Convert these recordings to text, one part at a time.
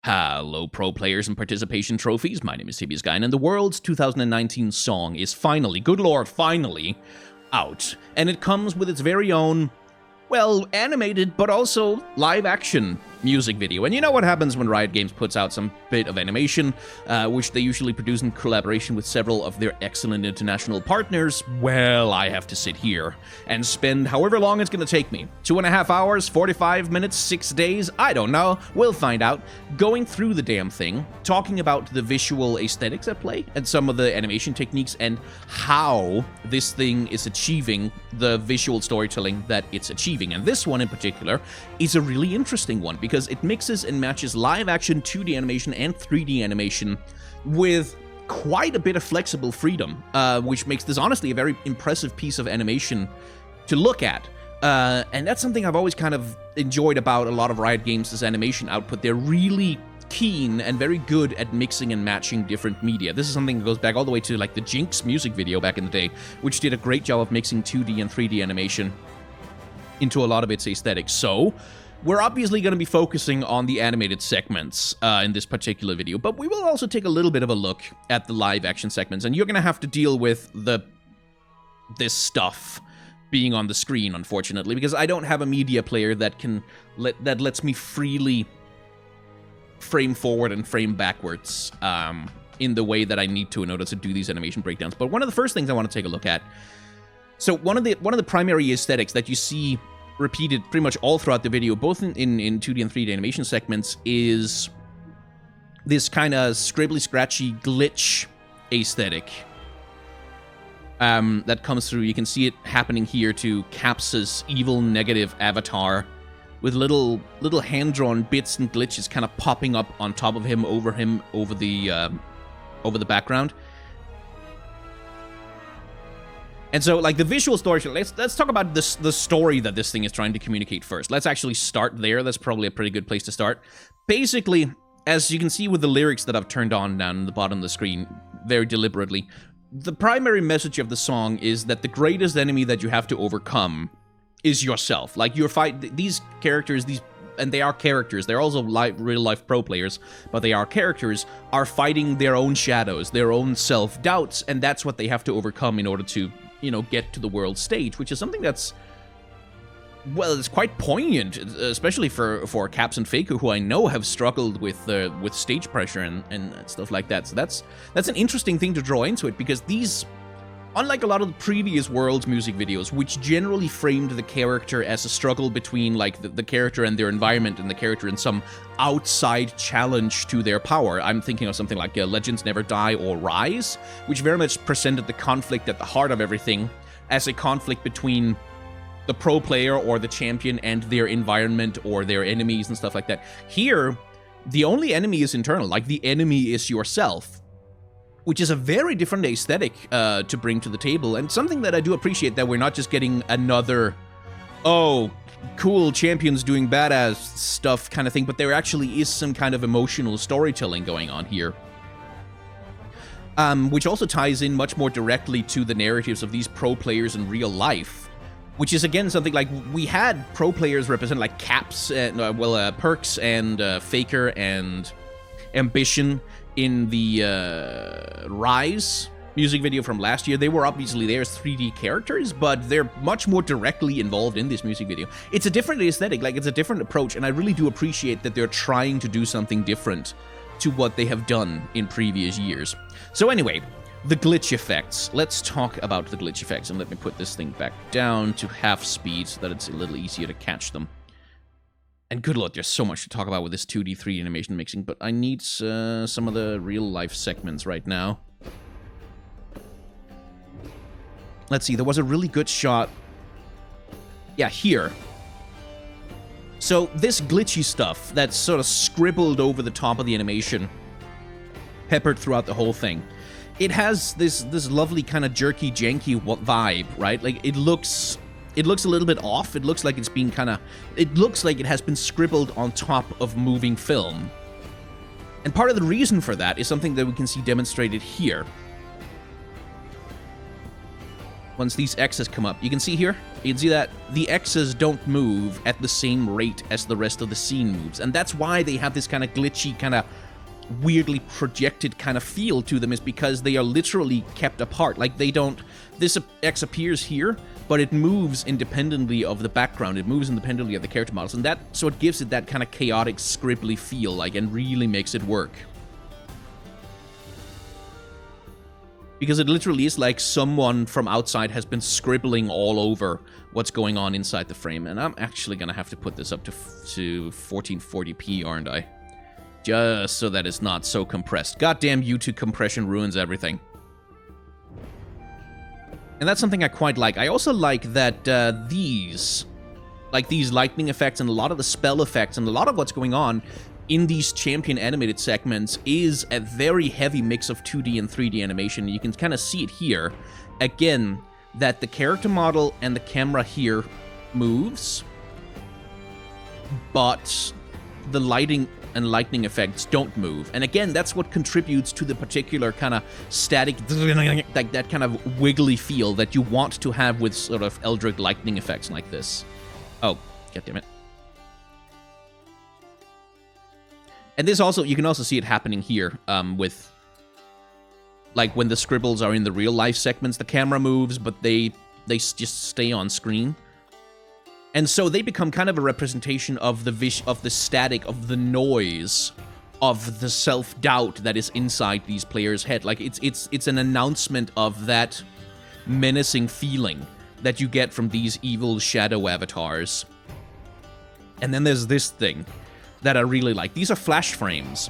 Hello, pro players and participation trophies. My name is TBSkyen, and the world's 2019 song is finally, good lord, finally out. And it comes with its very own, well, animated, but also live-action music video. And you know what happens when Riot Games puts out some bit of animation, which they usually produce in collaboration with several of their excellent international partners? Well, I have to sit here and spend however long it's going to take me. 2.5 hours, 45 minutes, 6 days, I don't know. We'll find out. Going through the damn thing, talking about the visual aesthetics at play, and some of the animation techniques, and how this thing is achieving the visual storytelling that it's achieving. And this one in particular is a really interesting one, because it mixes and matches live-action 2D animation and 3D animation with quite a bit of flexible freedom, which makes this honestly a very impressive piece of animation to look at. And that's something I've always kind of enjoyed about a lot of Riot Games' animation output. They're really keen and very good at mixing and matching different media. This is something that goes back all the way to like the Jinx music video back in the day, which did a great job of mixing 2D and 3D animation into a lot of its aesthetics. So we're obviously going to be focusing on the animated segments in this particular video, but we will also take a little bit of a look at the live-action segments, and you're going to have to deal with this stuff being on the screen, unfortunately, because I don't have a media player that lets me freely frame forward and frame backwards in the way that I need to in order to do these animation breakdowns. But one of the first things I want to take a look at, so one of the primary aesthetics that you see repeated pretty much all throughout the video, both in 2D and 3D animation segments, is this kind of scribbly, scratchy glitch aesthetic that comes through. You can see it happening here to Caps's evil negative avatar, with little hand-drawn bits and glitches kind of popping up on top of him, over the background. And so, like, the visual story, let's talk about the story that this thing is trying to communicate first. Let's actually start there. That's probably a pretty good place to start. Basically, as you can see with the lyrics that I've turned on down in the bottom of the screen very deliberately, the primary message of the song is that the greatest enemy that you have to overcome is yourself. Like, these characters, and they are characters, they're also real-life pro players, but they are characters, are fighting their own shadows, their own self-doubts, and that's what they have to overcome in order to, you know, get to the world stage, which is something that's, well, it's quite poignant, especially for Caps and Faker, who I know have struggled with stage pressure and stuff like that. So that's an interesting thing to draw into it, because these, unlike a lot of the previous Worlds music videos, which generally framed the character as a struggle between, like, the character and their environment, and the character in some outside challenge to their power. I'm thinking of something like Legends Never Die or Rise, which very much presented the conflict at the heart of everything as a conflict between the pro player or the champion and their environment or their enemies and stuff like that. Here, the only enemy is internal, like the enemy is yourself, which is a very different aesthetic to bring to the table, and something that I do appreciate, that we're not just getting another, oh, cool champions doing badass stuff kind of thing, but there actually is some kind of emotional storytelling going on here. Which also ties in much more directly to the narratives of these pro players in real life, which is, again, something like we had pro players represent, like Caps, Perks and Faker and Ambition in the Rise music video from last year. They were obviously there as 3D characters, but they're much more directly involved in this music video. It's a different aesthetic, like, it's a different approach, and I really do appreciate that they're trying to do something different to what they have done in previous years. So anyway, the glitch effects. Let's talk about the glitch effects, and let me put this thing back down to half speed so that it's a little easier to catch them. And good lord, there's so much to talk about with this 2D, 3D animation mixing, but I need some of the real-life segments right now. Let's see, there was a really good shot. Yeah, here. So this glitchy stuff that's sort of scribbled over the top of the animation, peppered throughout the whole thing, it has this lovely kind of jerky, janky vibe, right? Like, it looks a little bit off. It looks like it's being it looks like it has been scribbled on top of moving film. And part of the reason for that is something that we can see demonstrated here. Once these X's come up, you can see here, you can see that the X's don't move at the same rate as the rest of the scene moves. And that's why they have this kind of glitchy, kind of weirdly projected kind of feel to them, is because they are literally kept apart. Like, they don't... This X appears here, but it moves independently of the background. It moves independently of the character models. And that... So it gives it that kind of chaotic, scribbly feel, like, and really makes it work. Because it literally is like someone from outside has been scribbling all over what's going on inside the frame. And I'm actually going to have to put this up to 1440p, aren't I? Just so that it's not so compressed. Goddamn YouTube compression ruins everything. And that's something I quite like. I also like that these lightning effects and a lot of the spell effects and a lot of what's going on in these champion animated segments is a very heavy mix of 2D and 3D animation. You can kind of see it here. Again, that the character model and the camera here moves, but the lighting and lightning effects don't move. And again, that's what contributes to the particular kind of static, like that kind of wiggly feel that you want to have with sort of Eldritch lightning effects like this. Oh, goddammit. And this also, you can also see it happening here with, like, when the scribbles are in the real-life segments, the camera moves, but they just stay on screen. And so they become kind of a representation of the static, of the noise, of the self-doubt that is inside these players' head. Like, it's an announcement of that menacing feeling that you get from these evil shadow avatars. And then there's this thing that I really like. These are flash frames,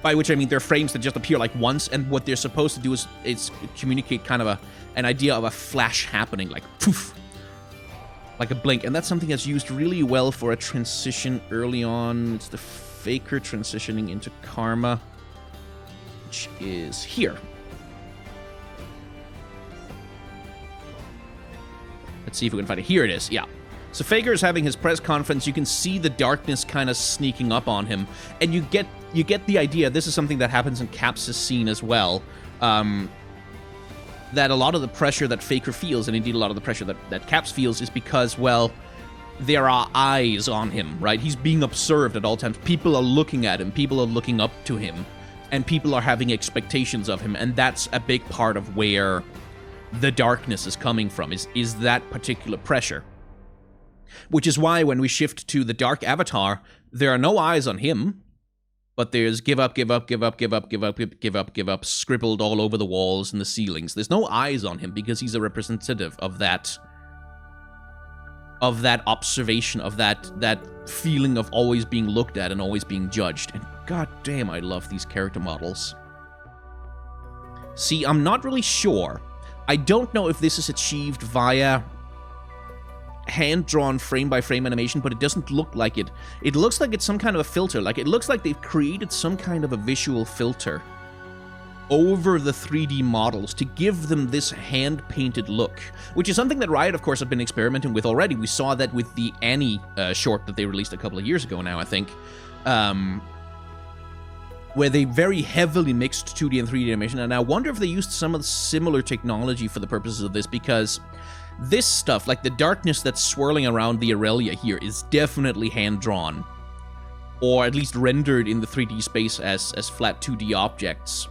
by which I mean they're frames that just appear like once, and what they're supposed to do is communicate kind of an idea of a flash happening, like poof, like a blink. And that's something that's used really well for a transition early on. It's the Faker transitioning into Karma, which is here. Let's see if we can find it. Here it is, yeah. So Faker is having his press conference. You can see the darkness kind of sneaking up on him, and you get the idea. This is something that happens in Caps' scene as well. That a lot of the pressure that Faker feels, and indeed a lot of the pressure that Caps feels, is because, well, there are eyes on him, right? He's being observed at all times. People are looking at him. People are looking up to him, and people are having expectations of him, and that's a big part of where the darkness is coming from, is that particular pressure. Which is why when we shift to the Dark Avatar, there are no eyes on him, but there's give up, give up, give up, give up, give up, give up, give up, scribbled all over the walls and the ceilings. There's no eyes on him because he's a representative of that observation, of that feeling of always being looked at and always being judged. And goddamn, I love these character models. See, I'm not really sure. I don't know if this is achieved via hand-drawn frame-by-frame animation, but it doesn't look like it. It looks like it's some kind of a filter. Like, it looks like they've created some kind of a visual filter over the 3D models to give them this hand-painted look, which is something that Riot, of course, have been experimenting with already. We saw that with the Annie short that they released a couple of years ago now, I think, where they very heavily mixed 2D and 3D animation, and I wonder if they used some of the similar technology for the purposes of this, because this stuff, like the darkness that's swirling around the Aurelia here, is definitely hand-drawn, or at least rendered in the 3D space as flat 2D objects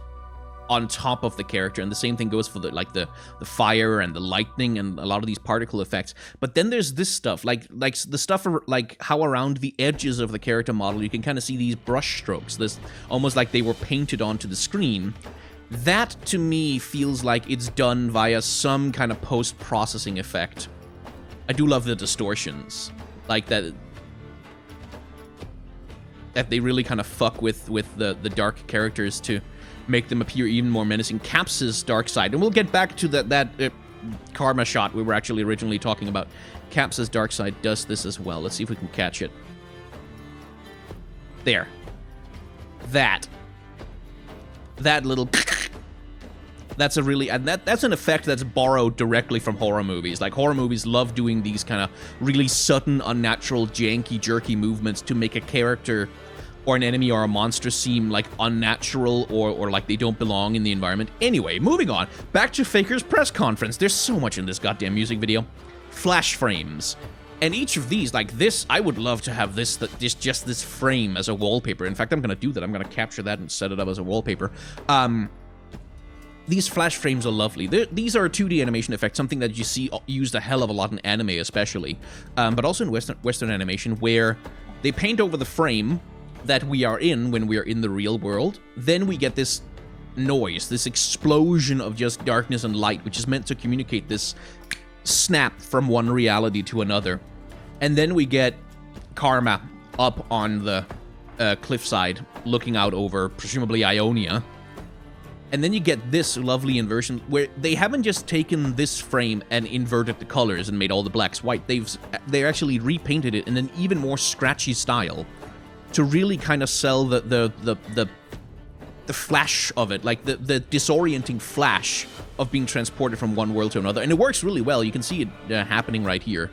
on top of the character. And the same thing goes for the fire and the lightning and a lot of these particle effects. But then there's this stuff, like the stuff like how around the edges of the character model you can kind of see these brush strokes, this almost like they were painted onto the screen. That, to me, feels like it's done via some kind of post-processing effect. I do love the distortions. Like that they really kind of fuck with the dark characters to make them appear even more menacing. Caps' dark side, and we'll get back to that Karma shot we were actually originally talking about. Caps' dark side does this as well. Let's see if we can catch it. There. That little... That's a really... And that's an effect that's borrowed directly from horror movies. Like, horror movies love doing these kind of really sudden, unnatural, janky, jerky movements to make a character or an enemy or a monster seem, like, unnatural or like they don't belong in the environment. Anyway, moving on. Back to Faker's press conference. There's so much in this goddamn music video. flash frames. And each of these, like this, I would love to have just this frame as a wallpaper. In fact, I'm going to do that. I'm going to capture that and set it up as a wallpaper. These flash frames are lovely. These are 2D animation effects, something that you see used a hell of a lot in anime especially, but also in Western animation, where they paint over the frame that we are in when we are in the real world. Then we get this noise, this explosion of just darkness and light, which is meant to communicate this snap from one reality to another. And then we get Karma up on the cliffside, looking out over, presumably, Ionia. And then you get this lovely inversion where they haven't just taken this frame and inverted the colors and made all the blacks white. They actually repainted it in an even more scratchy style to really kind of sell the flash of it, like the disorienting flash of being transported from one world to another. And it works really well. You can see it happening right here.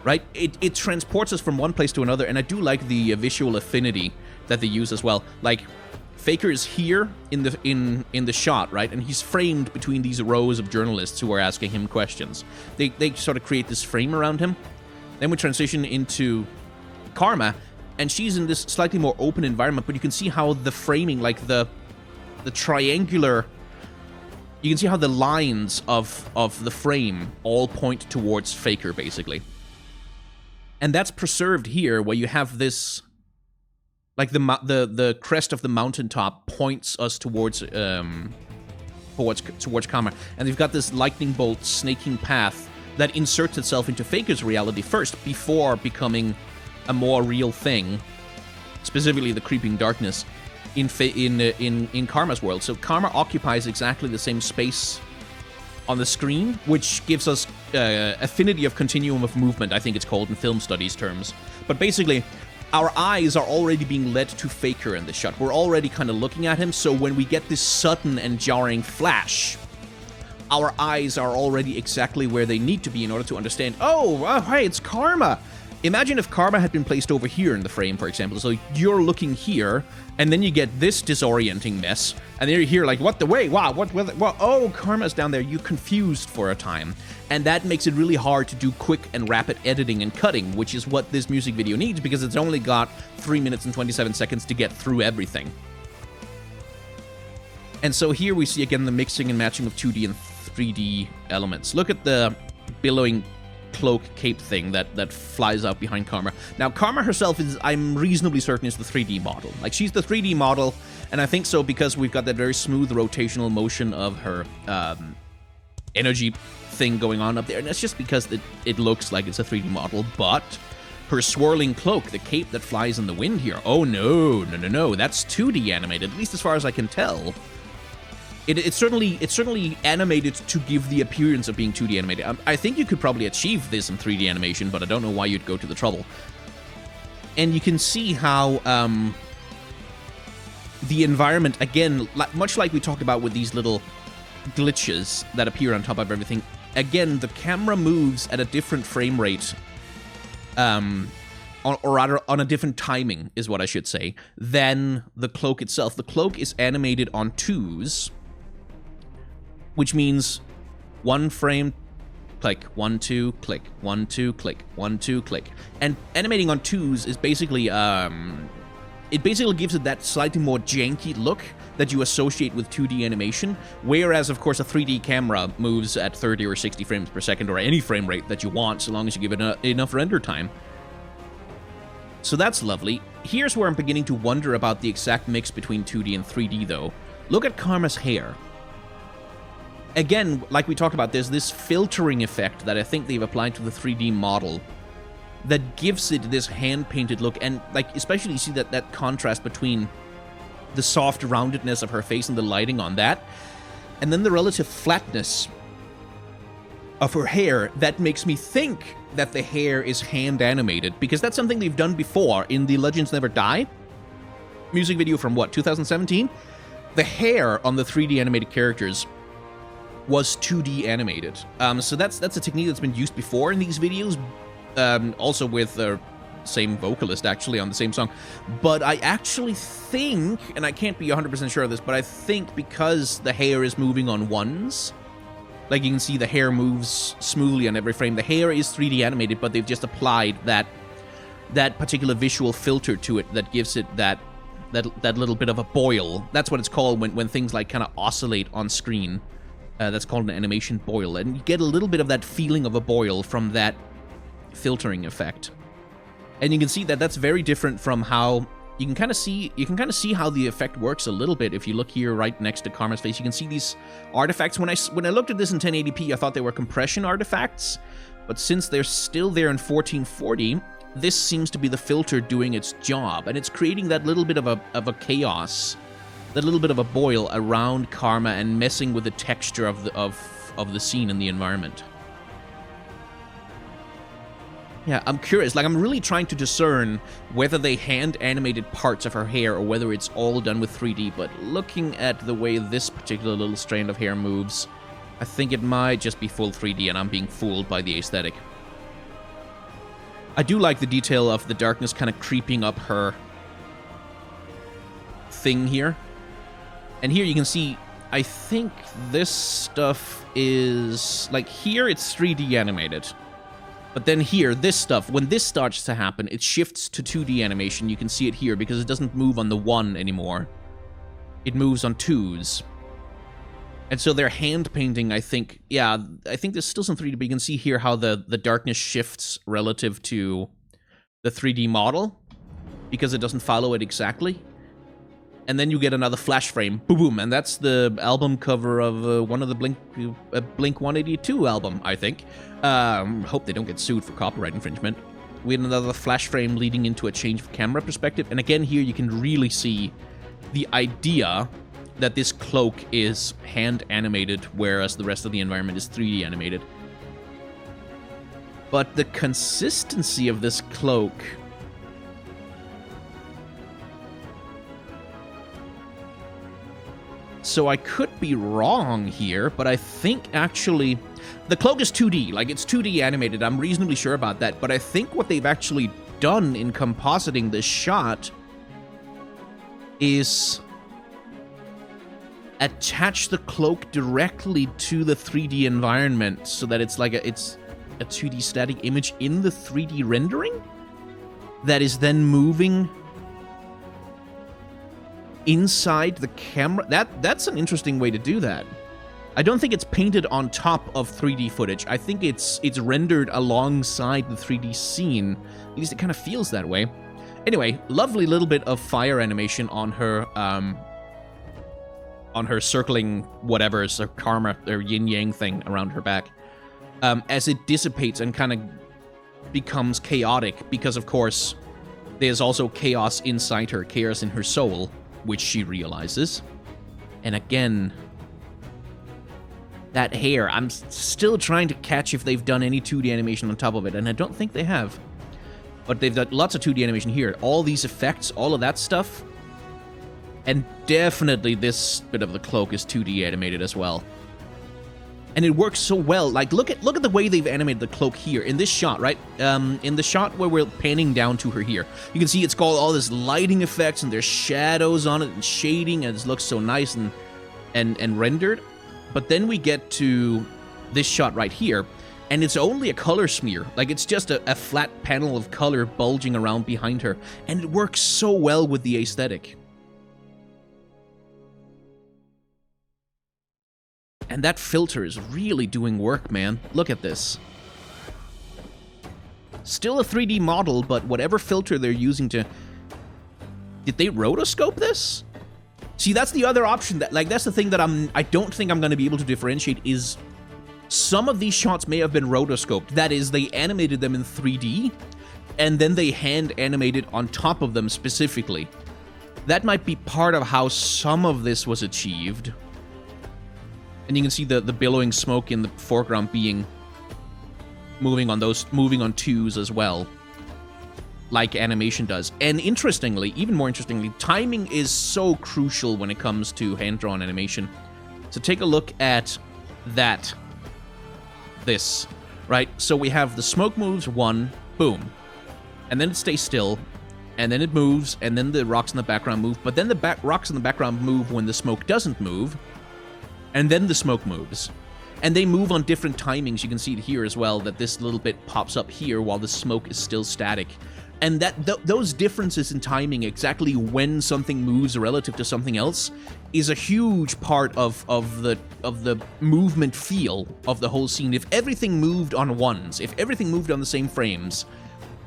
Right? It transports us from one place to another, and I do like the visual affinity that they use as well. Like, Faker is here in the shot, right? And he's framed between these rows of journalists who are asking him questions. They sort of create this frame around him. Then we transition into Karma, and she's in this slightly more open environment, but you can see how the framing, like the triangular, you can see how the lines of the frame all point towards Faker, basically. And that's preserved here, where you have this, like the crest of the mountaintop points us towards Karma, and they've got this lightning bolt snaking path that inserts itself into Faker's reality first, before becoming a more real thing, specifically the creeping darkness in Karma's world. So Karma occupies exactly the same space on the screen, which gives us affinity of continuum of movement, I think it's called in film studies terms. But basically, our eyes are already being led to Faker in this shot. We're already kind of looking at him, so when we get this sudden and jarring flash, our eyes are already exactly where they need to be in order to understand, oh, hey, it's Karma! Imagine if Karma had been placed over here in the frame, for example. So you're looking here, and then you get this disorienting mess, and then you're here like, what the way? Wow, what, oh, Karma's down there. You're confused for a time. And that makes it really hard to do quick and rapid editing and cutting, which is what this music video needs, because it's only got 3 minutes and 27 seconds to get through everything. And so here we see again the mixing and matching of 2D and 3D elements. Look at the billowing cloak cape thing that flies out behind Karma. Now, Karma herself is, I'm reasonably certain, is the 3D model. Like, she's the 3D model, and I think so because we've got that very smooth rotational motion of her energy thing going on up there, and that's just because it looks like it's a 3D model. But her swirling cloak, the cape that flies in the wind here, oh no, that's 2D animated, at least as far as I can tell. It's certainly animated to give the appearance of being 2D animated. I think you could probably achieve this in 3D animation, but I don't know why you'd go to the trouble. And you can see how the environment, again, much like we talked about with these little glitches that appear on top of everything, again, the camera moves at a different frame rate, or rather, on a different timing, is what I should say, than the cloak itself. The cloak is animated on 2s, which means one frame, click, 1, 2, click, 1, 2, click, 1, 2, click. And animating on 2s is basically, it basically gives it that slightly more janky look that you associate with 2D animation, whereas, of course, a 3D camera moves at 30 or 60 frames per second, or any frame rate that you want, so long as you give it enough render time. So that's lovely. Here's where I'm beginning to wonder about the exact mix between 2D and 3D, though. Look at Karma's hair. Again, like we talked about, there's this filtering effect that I think they've applied to the 3D model that gives it this hand-painted look, and like especially you see that contrast between the soft roundedness of her face and the lighting on that, and then the relative flatness of her hair. That makes me think that the hair is hand-animated, because that's something they've done before in the Legends Never Die music video from, what, 2017? The hair on the 3D animated characters was 2D animated. So that's a technique that's been used before in these videos, also with the same vocalist, actually, on the same song. But I actually think, and I can't be 100% sure of this, but I think because the hair is moving on 1s, Like, you can see the hair moves smoothly on every frame. The hair is 3D animated, but they've just applied that particular visual filter to it that gives it that little bit of a boil. That's what it's called when things like kind of oscillate on screen. That's called an animation boil, and you get a little bit of that feeling of a boil from that filtering effect. And you can see that that's very different from how you can kind of see how the effect works a little bit. If you look here right next to Karma's face, you can see these artifacts. When I looked at this in 1080p, I thought they were compression artifacts, but since they're still there in 1440, this seems to be the filter doing its job, and it's creating that little bit of a chaos, that little bit of a boil around Karma and messing with the texture of the scene and the environment. Yeah, I'm curious. Like, I'm really trying to discern whether they hand-animated parts of her hair or whether it's all done with 3D, but looking at the way this particular little strand of hair moves, I think it might just be full 3D and I'm being fooled by the aesthetic. I do like the detail of the darkness kind of creeping up her thing here. And here you can see, I think this stuff is... like, here it's 3D animated. But then here, this stuff, when this starts to happen, it shifts to 2D animation. You can see it here because it doesn't move on the 1 anymore. It moves on 2s. And so they're hand painting, I think. Yeah, I think there's still some 3D, but you can see here how the darkness shifts relative to the 3D model because it doesn't follow it exactly. And then you get another flash frame, boom, boom, and that's the album cover of one of the Blink 182 album, I think. Hope they don't get sued for copyright infringement. We had another flash frame leading into a change of camera perspective, and again here you can really see the idea that this cloak is hand animated, whereas the rest of the environment is 3D animated. But the consistency of this cloak... So I could be wrong here, but I think actually... the cloak is 2D, like it's 2D animated, I'm reasonably sure about that, but I think what they've actually done in compositing this shot is attach the cloak directly to the 3D environment so that it's like it's a 2D static image in the 3D rendering that is then moving inside the camera. That's an interesting way to do that. I don't think it's painted on top of 3D footage. I think it's rendered alongside the 3D scene. At least it kind of feels that way. Anyway, lovely little bit of fire animation on her circling whatever, so karma or yin-yang thing around her back. As it dissipates and kind of becomes chaotic, because of course there's also chaos inside her, chaos in her soul, which she realizes. And again, that hair, I'm still trying to catch if they've done any 2D animation on top of it, and I don't think they have. But they've got lots of 2D animation here. All these effects, all of that stuff. And definitely this bit of the cloak is 2D animated as well. And it works so well. Like, look at the way they've animated the cloak here in this shot, right? In the shot where we're panning down to her here, you can see it's got all this lighting effects and there's shadows on it and shading, and it looks so nice and rendered. But then we get to this shot right here, and it's only a color smear. Like, it's just a flat panel of color bulging around behind her, and it works so well with the aesthetic. And that filter is really doing work, man. Look at this. Still a 3D model, but whatever filter they're using to... Did they rotoscope this? See, that's the other option. That's the thing that I don't think I'm going to be able to differentiate is... Some of these shots may have been rotoscoped. That is, they animated them in 3D, and then they hand animated on top of them specifically. That might be part of how some of this was achieved. And you can see the billowing smoke in the foreground being moving on twos as well, like animation does. And interestingly, even more interestingly, timing is so crucial when it comes to hand-drawn animation. So take a look at this, right? So we have the smoke moves, one, boom, and then it stays still, and then it moves, and then the rocks in the background move, but then the rocks in the background move when the smoke doesn't move, and then the smoke moves. And they move on different timings. You can see it here as well, that this little bit pops up here while the smoke is still static. And those differences in timing, exactly when something moves relative to something else, is a huge part of the movement feel of the whole scene. If everything moved on ones, if everything moved on the same frames,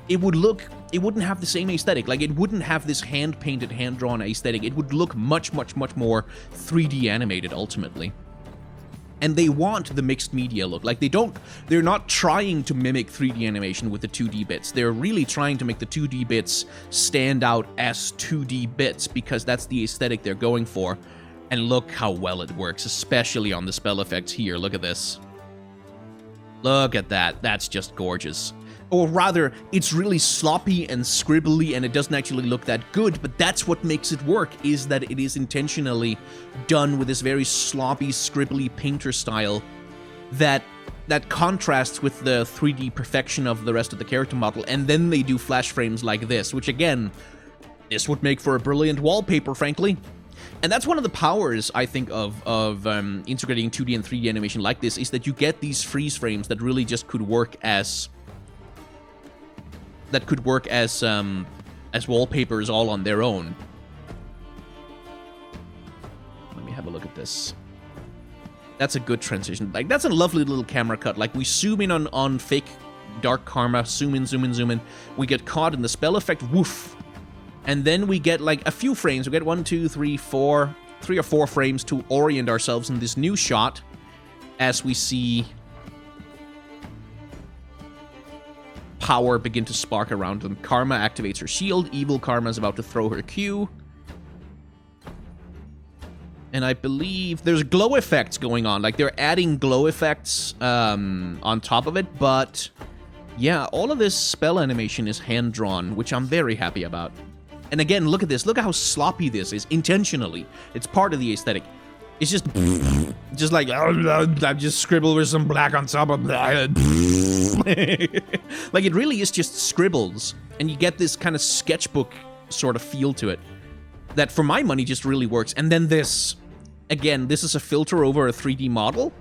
it wouldn't have the same aesthetic. Like, it wouldn't have this hand-painted, hand-drawn aesthetic. It would look much, much, much more 3D animated, ultimately. And they want the mixed media look. Like, they're not trying to mimic 3D animation with the 2D bits. They're really trying to make the 2D bits stand out as 2D bits, because that's the aesthetic they're going for. And look how well it works, especially on the spell effects here. Look at this. Look at that. That's just gorgeous. Or rather, it's really sloppy and scribbly, and it doesn't actually look that good, but that's what makes it work, is that it is intentionally done with this very sloppy, scribbly painter style that contrasts with the 3D perfection of the rest of the character model, and then they do flash frames like this, which again, this would make for a brilliant wallpaper, frankly. And that's one of the powers, I think, of integrating 2D and 3D animation like this, is that you get these freeze frames that really just could work as wallpapers all on their own. Let me have a look at this. That's a good transition. Like, that's a lovely little camera cut. Like, we zoom in on fake Dark Karma, zoom in, zoom in, zoom in. We get caught in the spell effect, woof. And then we get, like, a few frames. We get 1, 2, 3, 4, 3 or 4 frames to orient ourselves in this new shot as we see power begin to spark around them. Karma activates her shield. Evil Karma is about to throw her Q. And I believe there's glow effects going on. Like, they're adding glow effects on top of it. But yeah, all of this spell animation is hand-drawn, which I'm very happy about. And again, look at this. Look at how sloppy this is, intentionally. It's part of the aesthetic. It's just like, I just scribble with some black on top of that. Like, it really is just scribbles, and you get this kind of sketchbook sort of feel to it that, for my money, just really works. And then this, again, this is a filter over a 3D model,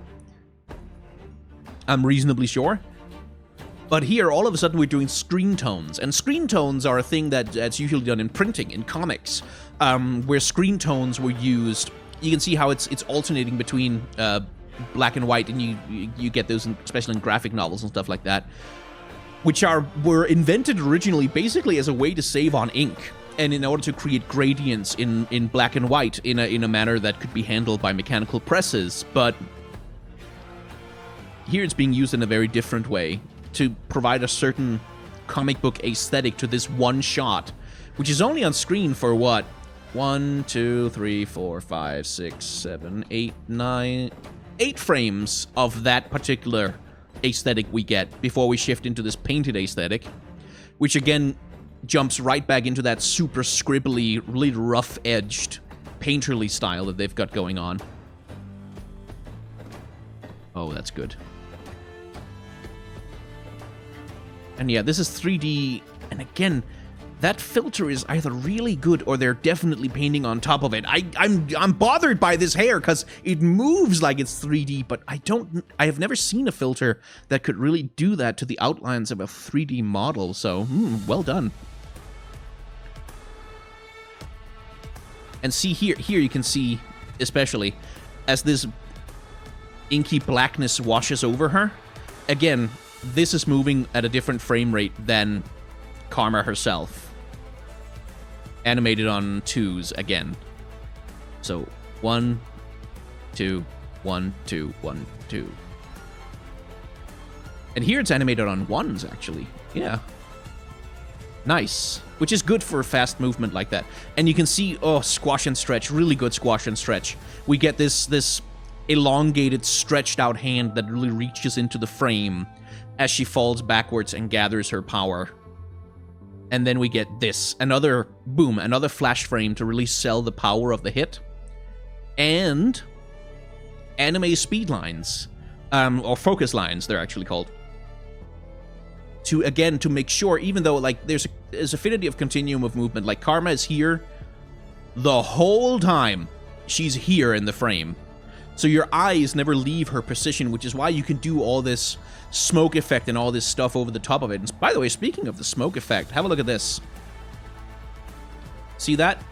I'm reasonably sure. But here, all of a sudden, we're doing screen tones. And screen tones are a thing that's usually done in printing, in comics, where screen tones were used. You can see how it's alternating between black and white, and you get those, especially in graphic novels and stuff like that, which were invented originally basically as a way to save on ink, and in order to create gradients in black and white in a manner that could be handled by mechanical presses. But here it's being used in a very different way to provide a certain comic book aesthetic to this one shot, which is only on screen for what? 1, 2, 3, 4, 5, 6, 7, 8, 9... 8 frames of that particular aesthetic we get before we shift into this painted aesthetic, which again jumps right back into that super scribbly, really rough-edged, painterly style that they've got going on. Oh, that's good. And yeah, this is 3D, and again, that filter is either really good or they're definitely painting on top of it. I'm bothered by this hair because it moves like it's 3D, but I have never seen a filter that could really do that to the outlines of a 3D model, so well done. And see here you can see, especially, as this inky blackness washes over her, again, this is moving at a different frame rate than Karma herself. Animated on 2s again. So 1, 2, 1, 2, 1, 2. And here it's animated on 1s, actually. Yeah. Nice. Which is good for fast movement like that. And you can see, oh, squash and stretch. Really good squash and stretch. We get this elongated, stretched out hand that really reaches into the frame as she falls backwards and gathers her power. And then we get this, another flash frame to really sell the power of the hit. And anime speed lines, or focus lines, they're actually called. To make sure, even though, like, there's affinity of continuum of movement, like, Karma is here the whole time she's here in the frame. So your eyes never leave her position, which is why you can do all this smoke effect and all this stuff over the top of it. And by the way, speaking of the smoke effect, have a look at this. See that?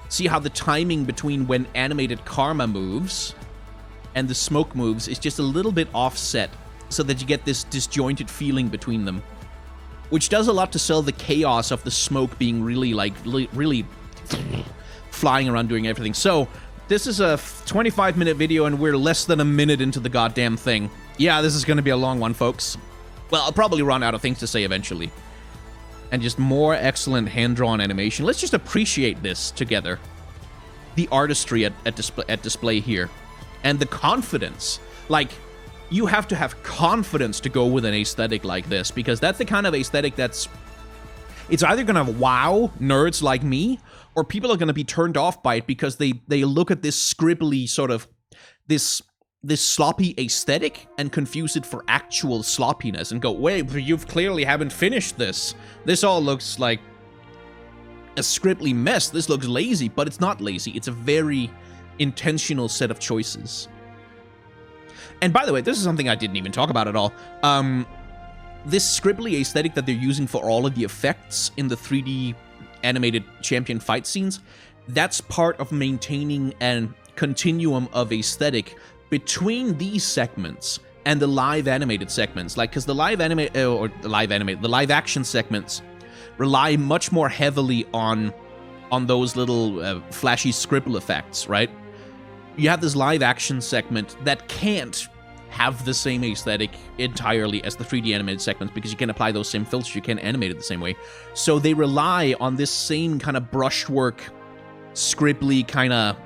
See how the timing between when animated Karma moves and the smoke moves is just a little bit offset, so that you get this disjointed feeling between them, which does a lot to sell the chaos of the smoke being really, like, really flying around doing everything. So, this is a 25-minute video, and we're less than a minute into the goddamn thing. Yeah, this is going to be a long one, folks. Well, I'll probably run out of things to say eventually. And just more excellent hand-drawn animation. Let's just appreciate this together. The artistry at display here. And the confidence. Like, you have to have confidence to go with an aesthetic like this, because that's the kind of aesthetic that's... It's either going to wow nerds like me, or people are going to be turned off by it because they look at this scribbly sort of... This sloppy aesthetic and confuse it for actual sloppiness and go, wait, you clearly haven't finished this. This all looks like a scribbly mess. This looks lazy, but it's not lazy. It's a very intentional set of choices. And by the way, this is something I didn't even talk about at all. This scribbly aesthetic that they're using for all of the effects in the 3D animated champion fight scenes, that's part of maintaining a continuum of aesthetic between these segments and the live animated segments. Like, because the live action segments rely much more heavily on those little flashy scribble effects, right? You have this live action segment that can't have the same aesthetic entirely as the 3D animated segments, because you can apply those same filters, you can't animate it the same way. So they rely on this same kind of brushwork, scribbly, kind of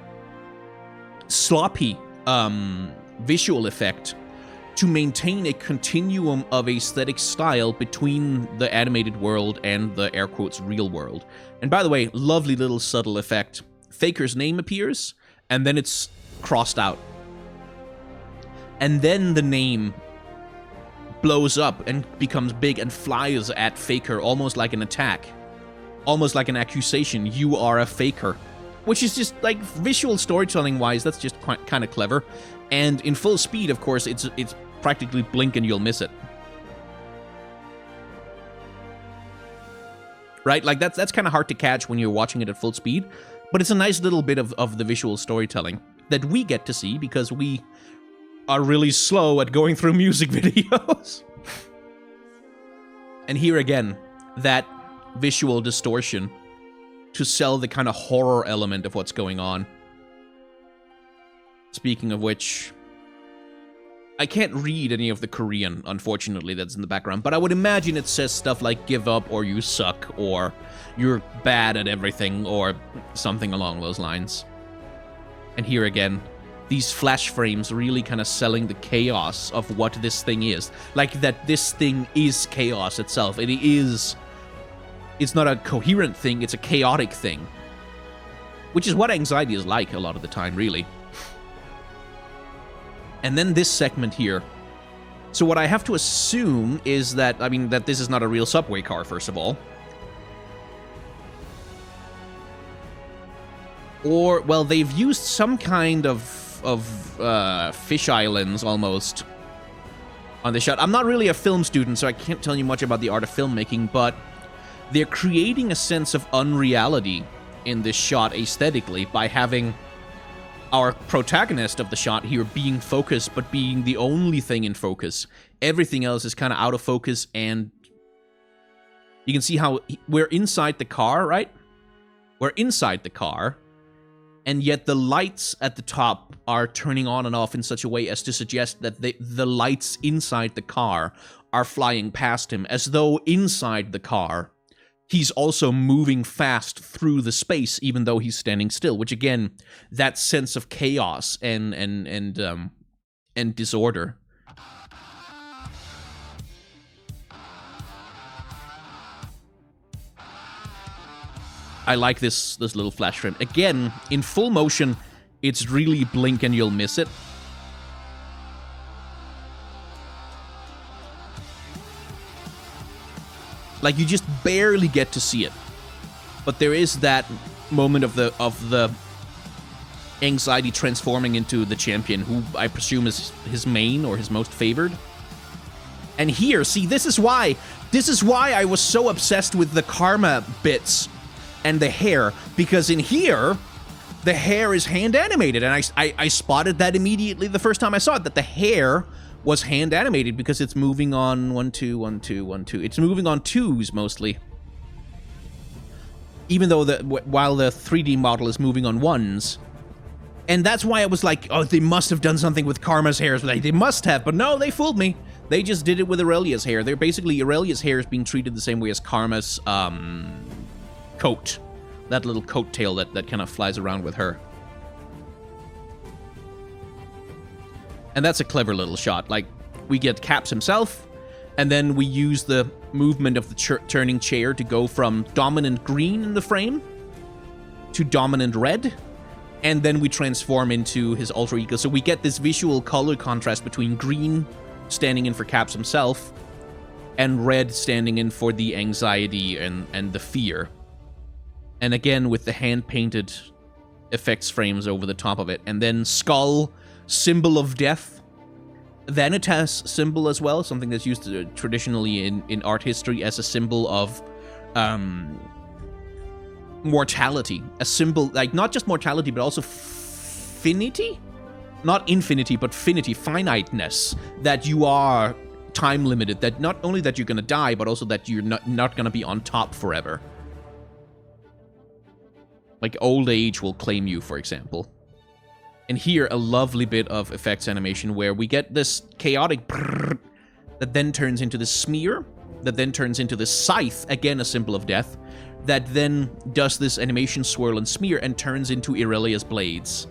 sloppy visual effect to maintain a continuum of aesthetic style between the animated world and the air quotes real world. And by the way, lovely little subtle effect. Faker's name appears, and then it's crossed out. And then the name blows up and becomes big and flies at Faker, almost like an attack. Almost like an accusation. You are a faker. Which is just, like, visual storytelling-wise, that's just kind of clever. And in full speed, of course, it's practically blink and you'll miss it. Right? Like, that's kind of hard to catch when you're watching it at full speed. But it's a nice little bit of the visual storytelling that we get to see because we are really slow at going through music videos. And here again, that visual distortion to sell the kind of horror element of what's going on. Speaking of which, I can't read any of the Korean, unfortunately, that's in the background, but I would imagine it says stuff like give up or you suck or you're bad at everything or something along those lines. And here again, these flash frames really kind of selling the chaos of what this thing is. Like that this thing is chaos itself. It's not a coherent thing, it's a chaotic thing. Which is what anxiety is like a lot of the time, really. And then this segment here. So what I have to assume is that, that this is not a real subway car, first of all. Or, well, they've used some kind of fish islands, almost, on the shot. I'm not really a film student, so I can't tell you much about the art of filmmaking, but they're creating a sense of unreality in this shot aesthetically by having our protagonist of the shot here being focused, but being the only thing in focus. Everything else is kind of out of focus, and you can see how we're inside the car, right? We're inside the car, and yet the lights at the top are turning on and off in such a way as to suggest that the lights inside the car are flying past him, as though inside the car he's also moving fast through the space, even though he's standing still. Which again, that sense of chaos and disorder. I like this little flash frame. Again, in full motion, it's really blink and you'll miss it. Like, you just barely get to see it. But there is that moment of the Anxiety transforming into the champion, who I presume is his main or his most favored. And here, see, this is why I was so obsessed with the Karma bits and the hair, because in here, the hair is hand animated, and I spotted that immediately the first time I saw it, that the hair was hand animated because it's moving on 1, 2, 1, 2, 1, 2. It's moving on 2s mostly. Even though while the 3D model is moving on 1s. And that's why I was like, oh, they must have done something with Karma's hair. Like, they must have, but no, they fooled me. They just did it with Aurelia's hair. They're basically, Aurelia's hair is being treated the same way as Karma's coat. That little coat tail that kind of flies around with her. And that's a clever little shot. Like, we get Caps himself, and then we use the movement of the turning chair to go from dominant green in the frame to dominant red. And then we transform into his alter ego. So we get this visual color contrast between green standing in for Caps himself and red standing in for the anxiety and the fear. And again, with the hand-painted effects frames over the top of it. And then Skull, symbol of death. Vanitas symbol as well, something that's used traditionally in art history as a symbol of mortality. A symbol, like, not just mortality, but also finity? Not infinity, but finity, finiteness. That you are time-limited. That not only that you're gonna die, but also that you're not gonna be on top forever. Like, old age will claim you, for example. And here, a lovely bit of effects animation where we get this chaotic brrr that then turns into this smear, that then turns into this scythe, again a symbol of death, that then does this animation swirl and smear and turns into Aurelia's blades.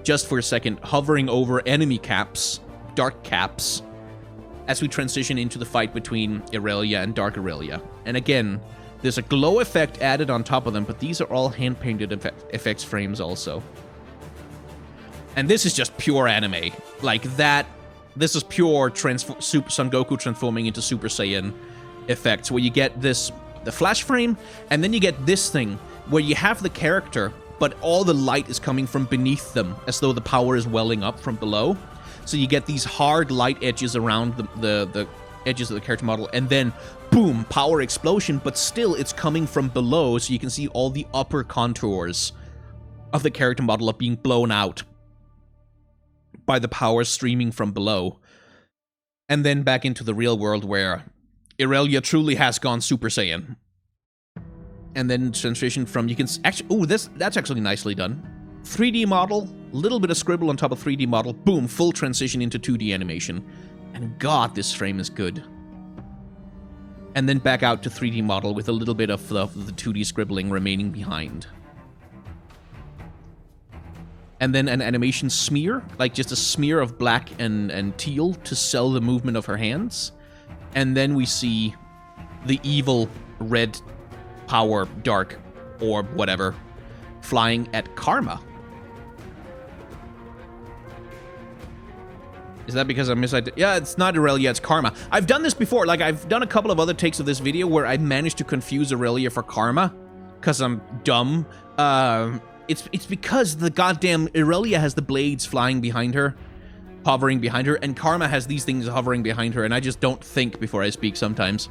Just for a second, hovering over enemy Caps, Dark Caps, as we transition into the fight between Aurelia and Dark Aurelia. And again, there's a glow effect added on top of them, but these are all hand-painted effects frames also. And this is just pure anime. Like that, this is pure Super Son Goku transforming into Super Saiyan effects, where you get this, the flash frame, and then you get this thing, where you have the character, but all the light is coming from beneath them, as though the power is welling up from below. So you get these hard light edges around the edges of the character model, and then, boom, power explosion, but still it's coming from below, so you can see all the upper contours of the character model are being blown out by the power streaming from below. And then back into the real world where Aurelia truly has gone Super Saiyan. And then transition from, you can actually, oh, that's actually nicely done. 3D model, little bit of scribble on top of 3D model, boom, full transition into 2D animation. And God, this frame is good. And then back out to 3D model with a little bit of the 2D scribbling remaining behind. And then an animation smear, like just a smear of black and teal to sell the movement of her hands. And then we see the evil red power dark orb, whatever, flying at Karma. Is that because I misidentified? Yeah, it's not Aurelia, it's Karma. I've done this before. Like, I've done a couple of other takes of this video where I managed to confuse Aurelia for Karma, because I'm dumb. It's because the goddamn Aurelia has the blades flying behind her, hovering behind her, and Karma has these things hovering behind her, and I just don't think before I speak sometimes.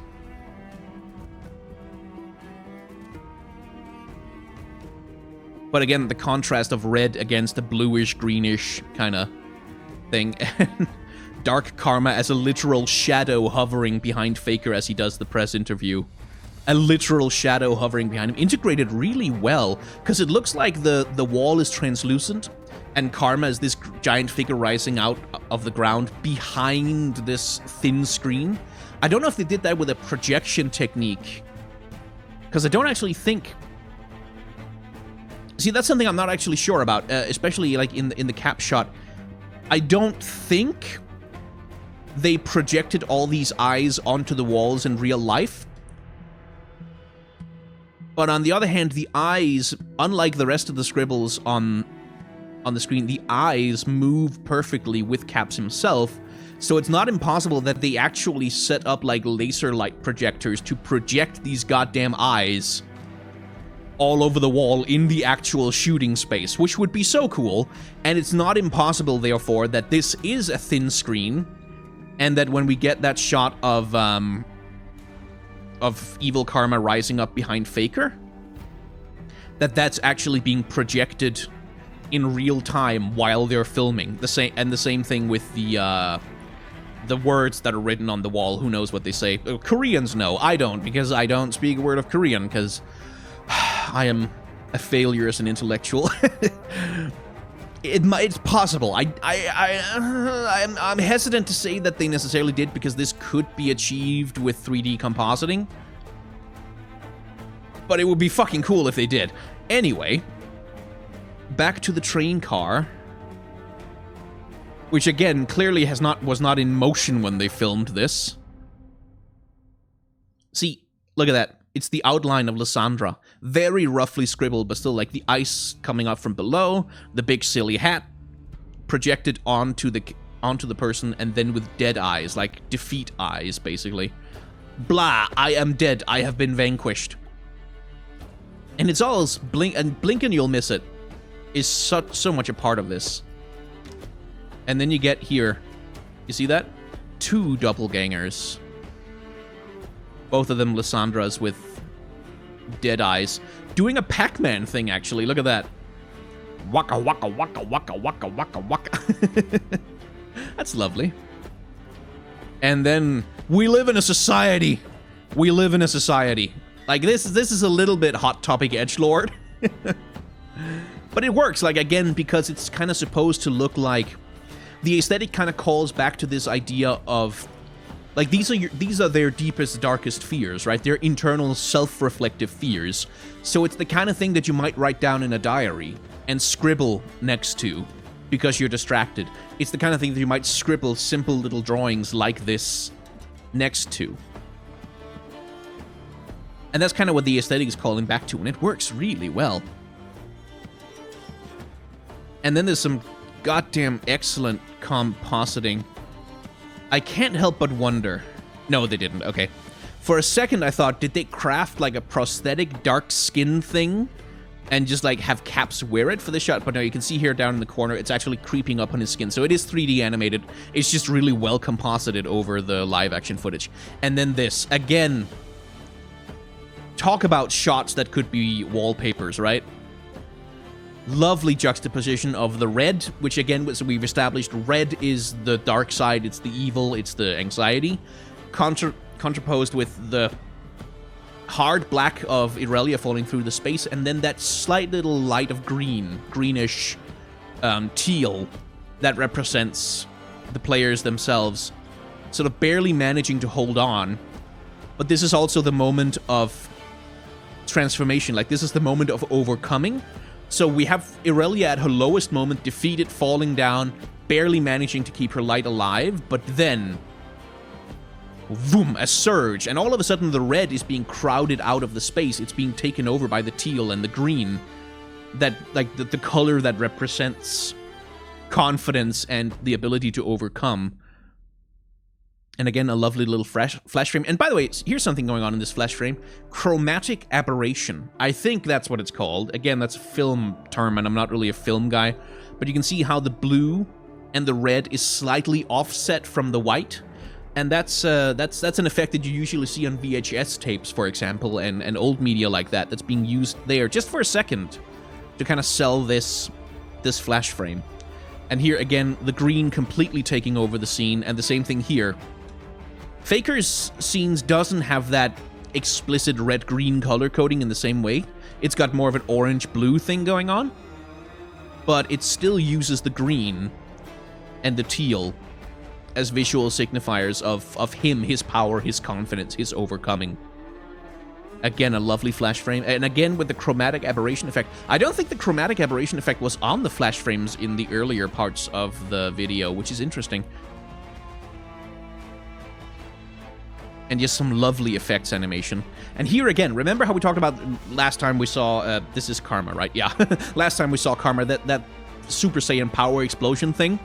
But again, the contrast of red against a bluish, greenish kind of thing, and Dark Karma as a literal shadow hovering behind Faker as he does the press interview. A literal shadow hovering behind him, integrated really well, because it looks like the wall is translucent, and Karma is this giant figure rising out of the ground behind this thin screen. I don't know if they did that with a projection technique, because I don't actually think... See, that's something I'm not actually sure about, especially like in the cap shot. I don't think they projected all these eyes onto the walls in real life. But on the other hand, the eyes, unlike the rest of the scribbles on the screen, the eyes move perfectly with Caps himself, so it's not impossible that they actually set up like laser light projectors to project these goddamn eyes all over the wall in the actual shooting space, which would be so cool. And it's not impossible, therefore, that this is a thin screen, and that when we get that shot of evil karma rising up behind Faker, that's actually being projected in real time while they're filming. The same thing with the words that are written on the wall. Who knows what they say? Koreans know. I don't, because I don't speak a word of Korean, because I am a failure as an intellectual. It's possible. I'm hesitant to say that they necessarily did, because this could be achieved with 3D compositing. But it would be fucking cool if they did. Anyway, back to the train car, which again clearly was not in motion when they filmed this. See, look at that. It's the outline of Lysandra. Very roughly scribbled, but still like the ice coming up from below, the big silly hat projected onto the person, and then with dead eyes, like defeat eyes, basically. Blah, I am dead, I have been vanquished. And it's all blink and you'll miss it is so much a part of this. And then you get here, you see that? 2 doppelgangers. Both of them Lysandras with dead eyes. Doing a Pac-Man thing, actually. Look at that. Waka waka waka waka waka waka waka. That's lovely. And then we live in a society. We live in a society. Like this is a little bit Hot Topic edgelord. But it works, like, again, because it's kind of supposed to look like the aesthetic kind of calls back to this idea of, like, these are their deepest, darkest fears, right? Their internal, self-reflective fears. So it's the kind of thing that you might write down in a diary and scribble next to because you're distracted. It's the kind of thing that you might scribble simple little drawings like this next to. And that's kind of what the aesthetic is calling back to, and it works really well. And then there's some goddamn excellent compositing. I can't help but wonder. No, they didn't. Okay. For a second, I thought, did they craft like a prosthetic dark skin thing and just like have Caps wear it for the shot? But no, you can see here down in the corner, it's actually creeping up on his skin. So it is 3D animated. It's just really well composited over the live action footage. And then this, again, talk about shots that could be wallpapers, right? Lovely juxtaposition of the red, which again, we've established, red is the dark side, it's the evil, it's the anxiety, contraposed with the hard black of Irelia falling through the space, and then that slight little light of greenish teal that represents the players themselves, sort of barely managing to hold on. But this is also the moment of transformation, like this is the moment of overcoming. So we have Irelia at her lowest moment, defeated, falling down, barely managing to keep her light alive, but then, boom, a surge, and all of a sudden the red is being crowded out of the space. It's being taken over by the teal and the green, that, like, the color that represents confidence and the ability to overcome. And again, a lovely little flash frame. And by the way, here's something going on in this flash frame. Chromatic aberration. I think that's what it's called. Again, that's a film term, and I'm not really a film guy. But you can see how the blue and the red is slightly offset from the white. And that's an effect that you usually see on VHS tapes, for example, and old media like that, that's being used there just for a second to kind of sell this flash frame. And here, again, the green completely taking over the scene, and the same thing here. Faker's scenes doesn't have that explicit red-green color coding in the same way. It's got more of an orange-blue thing going on, but it still uses the green and the teal as visual signifiers of him, his power, his confidence, his overcoming. Again, a lovely flash frame, and again with the chromatic aberration effect. I don't think the chromatic aberration effect was on the flash frames in the earlier parts of the video, which is interesting. And just some lovely effects animation. And here again, remember how we talked about last time we saw, this is Karma, right? Yeah. Last time we saw Karma, that Super Saiyan power explosion thing.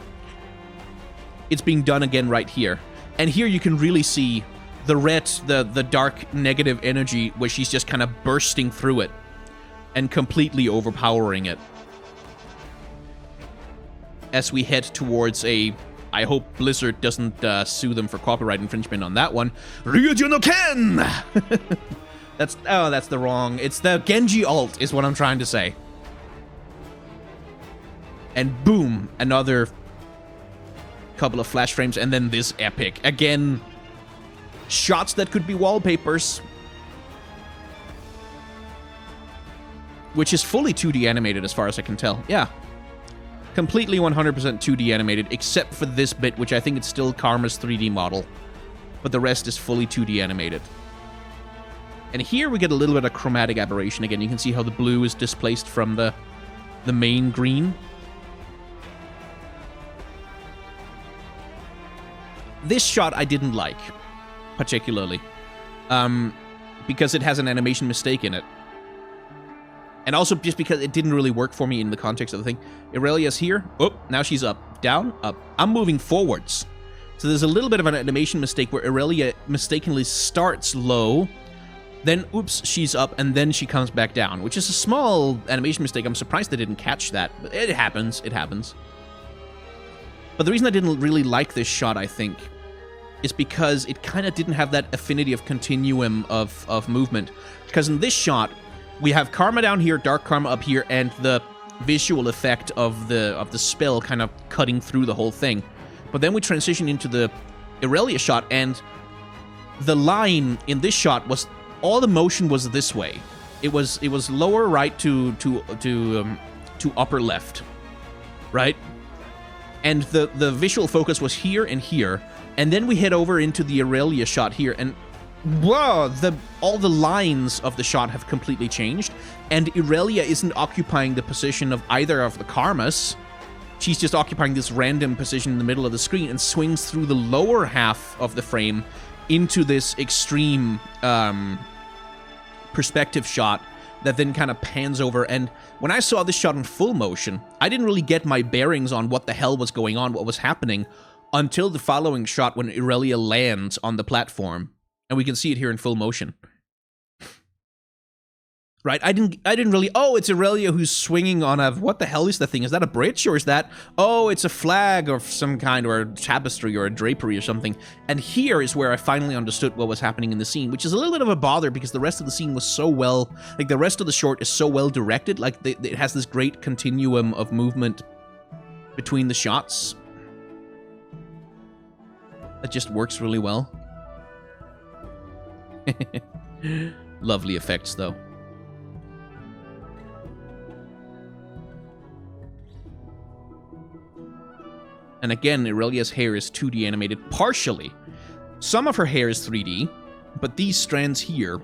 It's being done again right here. And here you can really see the red, the dark negative energy where she's just kind of bursting through it. and completely overpowering it. As we head towards a... I hope Blizzard doesn't sue them for copyright infringement on that one. Ryuju no Ken! That's the wrong... It's the Genji ult, is what I'm trying to say. And boom, another couple of flash frames, and then this epic. Again, shots that could be wallpapers. Which is fully 2D animated as far as I can tell. Yeah. Completely 100% 2D animated, except for this bit, which I think it's still Karma's 3D model. But the rest is fully 2D animated. And here we get a little bit of chromatic aberration again. You can see how the blue is displaced from the main green. This shot I didn't like, particularly. Because it has an animation mistake in it. And also just because it didn't really work for me in the context of the thing. Irelia's here. Oh, now she's up. Down, up. I'm moving forwards. So there's a little bit of an animation mistake where Irelia mistakenly starts low. Then, oops, she's up, and then she comes back down. Which is a small animation mistake. I'm surprised they didn't catch that. But it happens. It happens. But the reason I didn't really like this shot, I think, is because it kind of didn't have that affinity of continuum of movement. Because in this shot... we have Karma down here, Dark Karma up here, and the visual effect of the spell kind of cutting through the whole thing. But then we transition into the Irelia shot, and the line in this shot was all the motion was this way. It was lower right to upper left, right? And the visual focus was here and here, and then we head over into the Irelia shot here, and whoa, all the lines of the shot have completely changed, and Irelia isn't occupying the position of either of the Karmas. She's just occupying this random position in the middle of the screen and swings through the lower half of the frame into this extreme perspective shot that then kind of pans over. And when I saw this shot in full motion, I didn't really get my bearings on what the hell was going on, what was happening, until the following shot when Irelia lands on the platform. And we can see it here in full motion. Right? I didn't really... oh, it's Irelia who's swinging on a... what the hell is that thing? Is that a bridge? Or is that... oh, it's a flag of some kind, or a tapestry, or a drapery, or something. And here is where I finally understood what was happening in the scene, which is a little bit of a bother, because the rest of the scene was so well... like, the rest of the short is so well directed. Like, it has this great continuum of movement between the shots. That just works really well. Lovely effects, though. And again, Irelia's hair is 2D animated, partially. Some of her hair is 3D, but these strands here,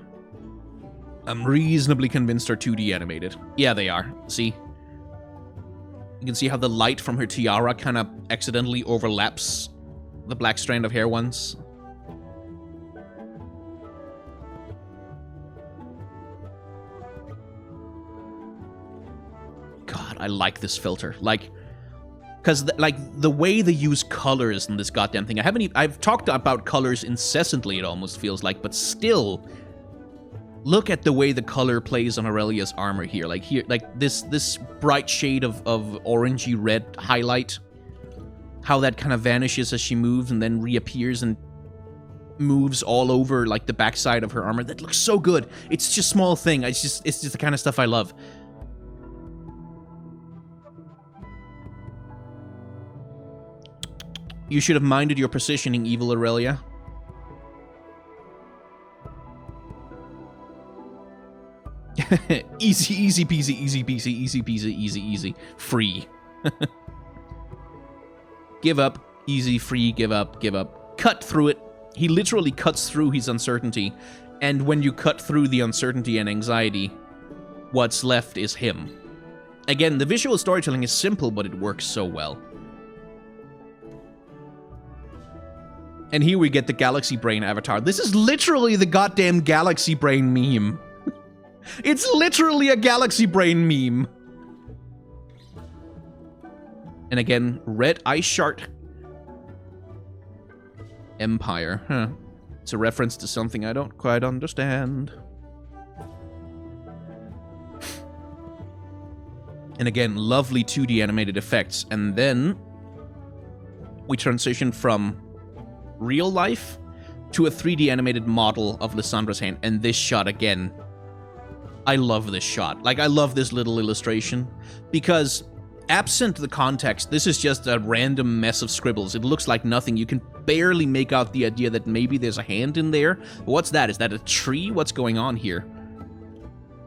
I'm reasonably convinced are 2D animated. Yeah, they are. See? You can see how the light from her tiara kind of accidentally overlaps the black strand of hair once. God, I like this filter. Like, because the way they use colors in this goddamn thing, I've talked about colors incessantly, it almost feels like, but still, look at the way the color plays on Irelia's armor here. Like here, like this bright shade of orangey red highlight, how that kind of vanishes as she moves and then reappears and moves all over like the backside of her armor. That looks so good. It's just a small thing. It's just the kind of stuff I love. You should have minded your positioning, evil Irelia. Easy, easy peasy, easy peasy, easy peasy, easy, easy. Free. Give up, easy, free, give up, give up. Cut through it. He literally cuts through his uncertainty. And when you cut through the uncertainty and anxiety, what's left is him. Again, the visual storytelling is simple, but it works so well. And here we get the Galaxy Brain avatar. This is literally the goddamn Galaxy Brain meme. It's literally a Galaxy Brain meme. And again, red ice shard. Empire, huh. It's a reference to something I don't quite understand. And again, lovely 2D animated effects. And then we transition from real life to a 3D animated model of Lissandra's hand. And this shot again, I love this shot. Like, I love this little illustration because absent the context, this is just a random mess of scribbles. It looks like nothing. You can barely make out the idea that maybe there's a hand in there. But what's that? Is that a tree? What's going on here?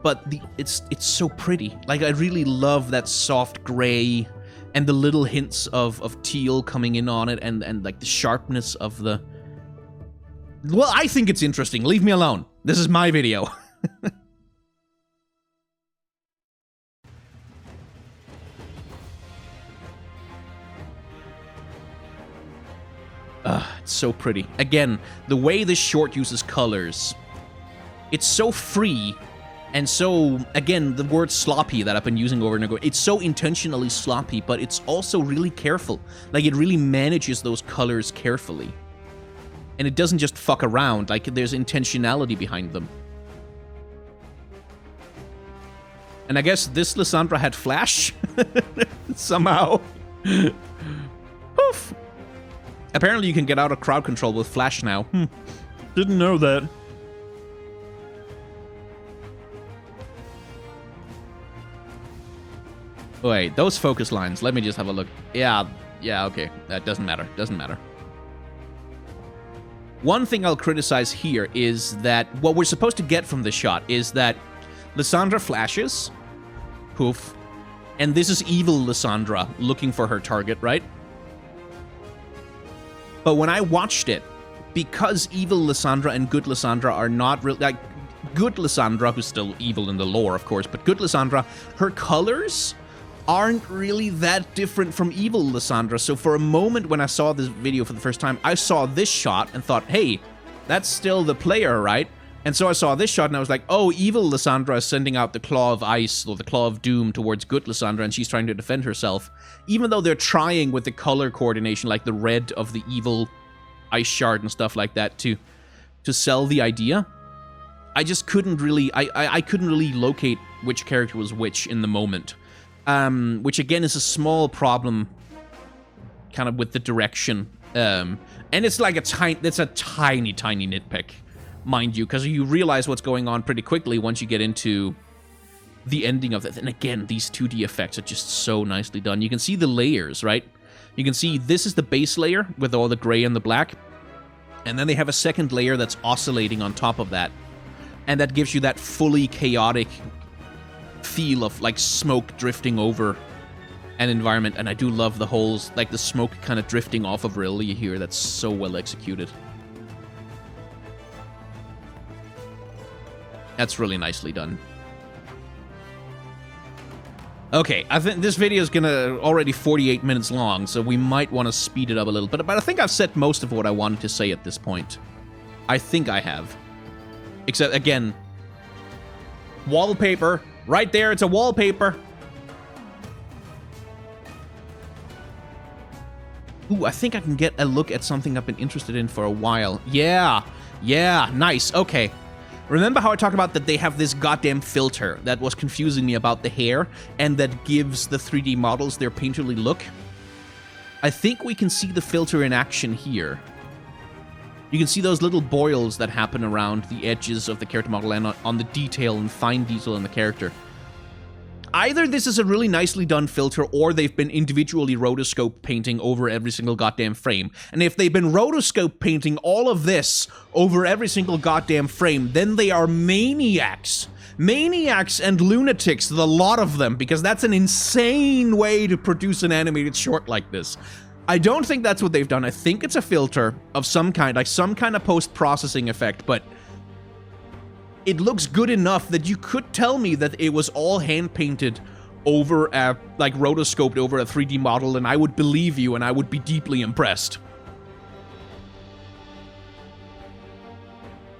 But it's so pretty. Like, I really love that soft gray and the little hints of teal coming in on it and like the sharpness of the... Well, I think it's interesting. Leave me alone. This is my video. It's so pretty. Again, the way this short uses colors, it's so free, and so, again, the word sloppy that I've been using over and over, it's so intentionally sloppy, but it's also really careful. Like, it really manages those colors carefully. And it doesn't just fuck around, like, there's intentionality behind them. And I guess this Lissandra had flash? Somehow. Poof! Apparently you can get out of crowd control with flash now. Didn't know that. Wait, those focus lines, let me just have a look. Yeah, okay. That doesn't matter. Doesn't matter. One thing I'll criticize here is that what we're supposed to get from this shot is that Lissandra flashes. Poof. And this is evil Lissandra looking for her target, right? But when I watched it, because evil Lissandra and good Lissandra are not really... Like, good Lissandra, who's still evil in the lore, of course, but good Lissandra, her colors aren't really that different from evil Lissandra. So for a moment when I saw this video for the first time, I saw this shot and thought, hey, that's still the player, right? And so I saw this shot and I was like, oh, evil Lissandra is sending out the Claw of Ice or the Claw of Doom towards good Lissandra, and she's trying to defend herself. Even though they're trying with the color coordination, like the red of the evil Ice Shard and stuff like that to sell the idea, I just couldn't really, I couldn't really locate which character was which in the moment. Which again is a small problem kind of with the direction. And it's like a tiny nitpick, mind you, because you realize what's going on pretty quickly once you get into the ending of it. And again, these 2D effects are just so nicely done. You can see the layers, right? You can see this is the base layer with all the gray and the black. And then they have a second layer that's oscillating on top of that. And that gives you that fully chaotic feel of like smoke drifting over an environment. And I do love the holes, like the smoke kind of drifting off of Aurelia here. That's so well executed. That's really nicely done. Okay, I think this video is gonna already 48 minutes long, so we might want to speed it up a little bit. But I think I've said most of what I wanted to say at this point. I think I have. Except, again, wallpaper. Right there, it's a wallpaper. Ooh, I think I can get a look at something I've been interested in for a while. Yeah, nice, okay. Remember how I talked about that they have this goddamn filter that was confusing me about the hair and that gives the 3D models their painterly look? I think we can see the filter in action here. You can see those little boils that happen around the edges of the character model and on the detail and fine detail in the character. Either this is a really nicely done filter, or they've been individually rotoscope painting over every single goddamn frame. And if they've been rotoscope painting all of this over every single goddamn frame, then they are maniacs. Maniacs and lunatics, the lot of them, because that's an insane way to produce an animated short like this. I don't think that's what they've done. I think it's a filter of some kind, like some kind of post-processing effect, but it looks good enough that you could tell me that it was all hand-painted over a, like, rotoscoped over a 3D model, and I would believe you, and I would be deeply impressed.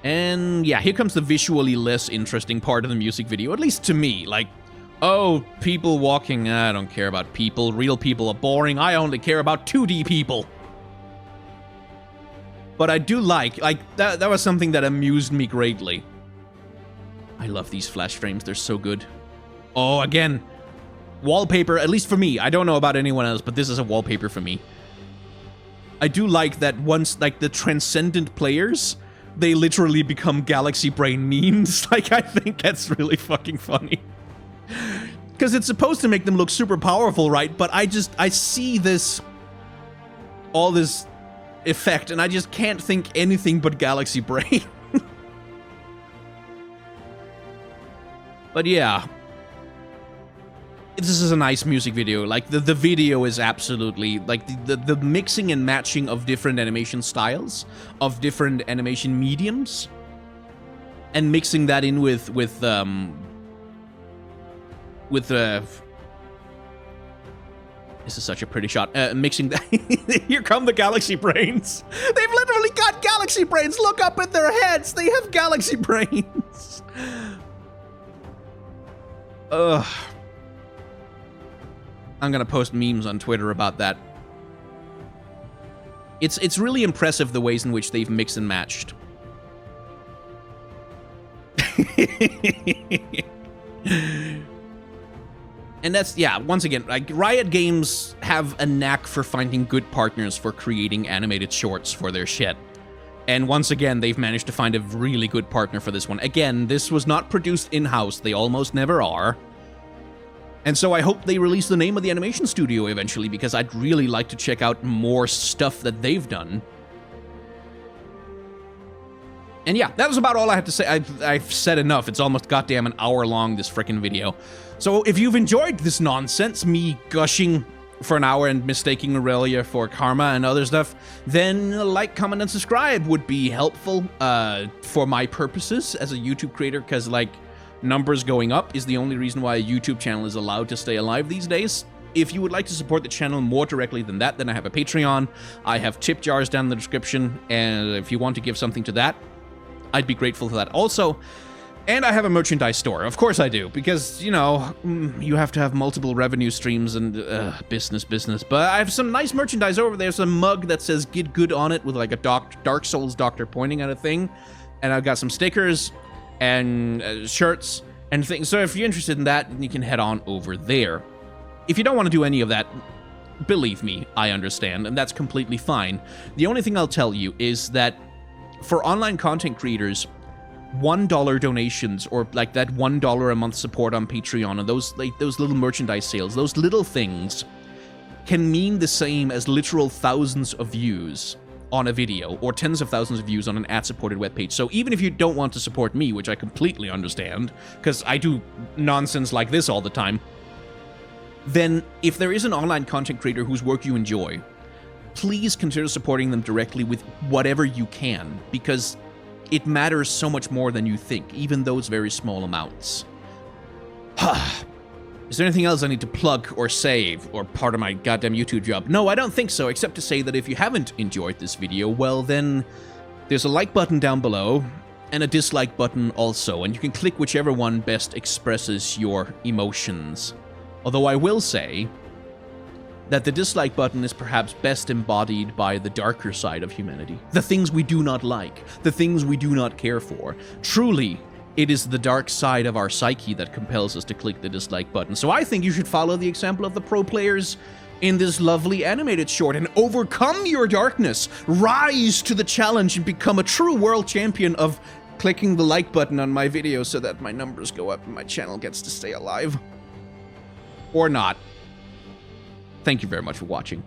And yeah, here comes the visually less interesting part of the music video, at least to me. Like, oh, people walking, I don't care about people. Real people are boring. I only care about 2D people. But I do like that was something that amused me greatly. I love these flash frames, they're so good. Oh, again, wallpaper, at least for me. I don't know about anyone else, but this is a wallpaper for me. I do like that once, like, the transcendent players, they literally become Galaxy Brain memes. Like, I think that's really fucking funny. Because it's supposed to make them look super powerful, right? But I see this, all this effect, and I just can't think anything but Galaxy Brain. But yeah. This is a nice music video. Like, the video is absolutely, like, the mixing and matching of different animation styles, of different animation mediums, and mixing that in with this is such a pretty shot. Mixing that. Here come the Galaxy Brains. They've literally got Galaxy Brains. Look up in their heads. They have Galaxy Brains. Ugh. I'm gonna post memes on Twitter about that. It's really impressive the ways in which they've mixed and matched. And that's, yeah, once again, like, Riot Games have a knack for finding good partners for creating animated shorts for their shit. And once again, they've managed to find a really good partner for this one. Again, this was not produced in-house. They almost never are. And so I hope they release the name of the animation studio eventually, because I'd really like to check out more stuff that they've done. And yeah, that was about all I had to say. I've said enough. It's almost goddamn an hour long, this frickin' video. So if you've enjoyed this nonsense, me gushing for an hour and mistaking Aurelia for Karma and other stuff, then a like, comment, and subscribe would be helpful for my purposes as a YouTube creator, because, like, numbers going up is the only reason why a YouTube channel is allowed to stay alive these days. If you would like to support the channel more directly than that, then I have a Patreon. I have tip jars down in the description, and if you want to give something to that, I'd be grateful for that also. And I have a merchandise store. Of course I do, because, you know, you have to have multiple revenue streams and business. But I have some nice merchandise over there. There's a mug that says "Get Good" on it with, like, a Dark Souls doctor pointing at a thing. And I've got some stickers and shirts and things. So if you're interested in that, you can head on over there. If you don't want to do any of that, believe me, I understand, and that's completely fine. The only thing I'll tell you is that for online content creators, $1 donations, or like that $1 a month support on Patreon, and those little merchandise sales, those little things can mean the same as literal thousands of views on a video, or tens of thousands of views on an ad-supported webpage. So even if you don't want to support me, which I completely understand, because I do nonsense like this all the time, then if there is an online content creator whose work you enjoy, please consider supporting them directly with whatever you can, because it matters so much more than you think, even those very small amounts. Is there anything else I need to plug or save, or part of my goddamn YouTube job? No, I don't think so, except to say that if you haven't enjoyed this video, well then, there's a like button down below, and a dislike button also, and you can click whichever one best expresses your emotions. Although I will say that the dislike button is perhaps best embodied by the darker side of humanity. The things we do not like, the things we do not care for. Truly, it is the dark side of our psyche that compels us to click the dislike button. So I think you should follow the example of the pro players in this lovely animated short and overcome your darkness. Rise to the challenge and become a true world champion of clicking the like button on my video so that my numbers go up and my channel gets to stay alive. Or not. Thank you very much for watching.